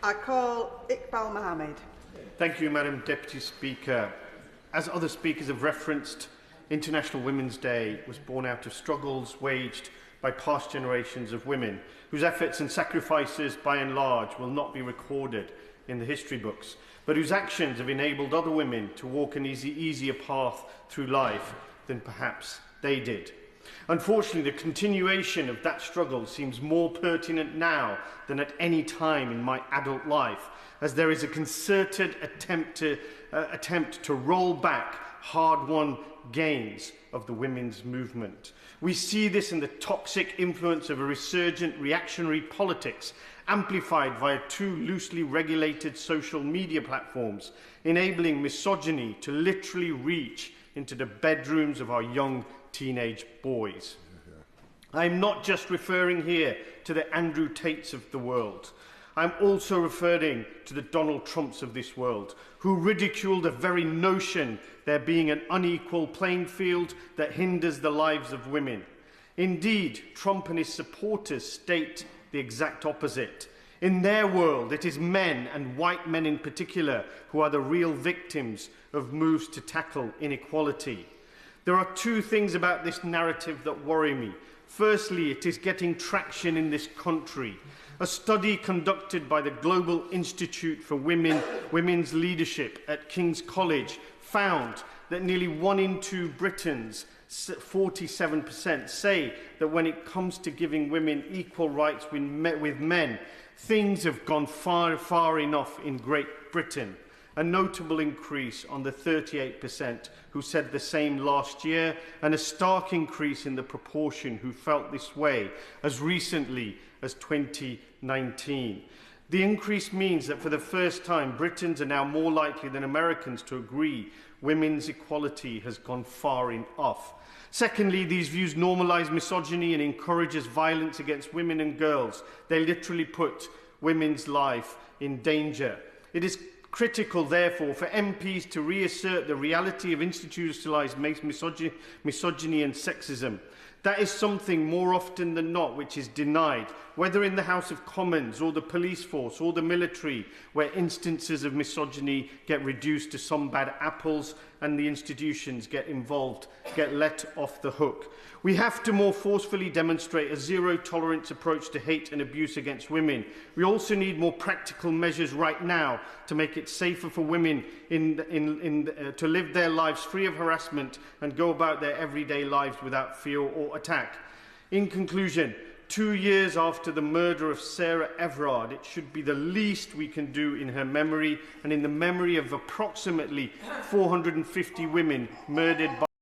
I call Iqbal Mohamed. Thank you, Madam Deputy Speaker. As other speakers have referenced, International Women's Day was born out of struggles waged by past generations of women, whose efforts and sacrifices, by and large, will not be recorded in the history books, but whose actions have enabled other women to walk an easier path through life than perhaps they did. Unfortunately, the continuation of that struggle seems more pertinent now than at any time in my adult life, as there is a concerted attempt to roll back hard-won gains of the women's movement. We see this in the toxic influence of a resurgent reactionary politics, amplified via two loosely regulated social media platforms, enabling misogyny to literally reach into the bedrooms of our young teenage boys. I'm not just referring here to the Andrew Tates of the world. I'm also referring to the Donald Trumps of this world, who ridicule the very notion there being an unequal playing field that hinders the lives of women. Indeed, Trump and his supporters state the exact opposite. In their world, it is men, and white men in particular, who are the real victims of moves to tackle inequality. There are two things about this narrative that worry me. Firstly, it is getting traction in this country. A study conducted by the Global Institute for Women's Leadership at King's College found that nearly 1 in 2 Britons, 47%, say that when it comes to giving women equal rights with men, things have gone far enough in Great Britain. A notable increase on the 38% who said the same last year, and a stark increase in the proportion who felt this way as recently as 2019. The increase means that for the first time, Britons are now more likely than Americans to agree women's equality has gone far enough. Secondly, these views normalise misogyny and encourages violence against women and girls. They literally put women's life in danger. It is critical, therefore, for MPs to reassert the reality of institutionalised misogyny and sexism. That is something more often than not which is denied, whether in the House of Commons or the police force or the military, where instances of misogyny get reduced to some bad apples and the institutions get involved, get let off the hook. We have to more forcefully demonstrate a zero-tolerance approach to hate and abuse against women. We also need more practical measures right now to make it safer for women to live their lives free of harassment and go about their everyday lives without fear or attack. In conclusion, 2 years after the murder of Sarah Everard, it should be the least we can do in her memory and in the memory of approximately 450 women murdered by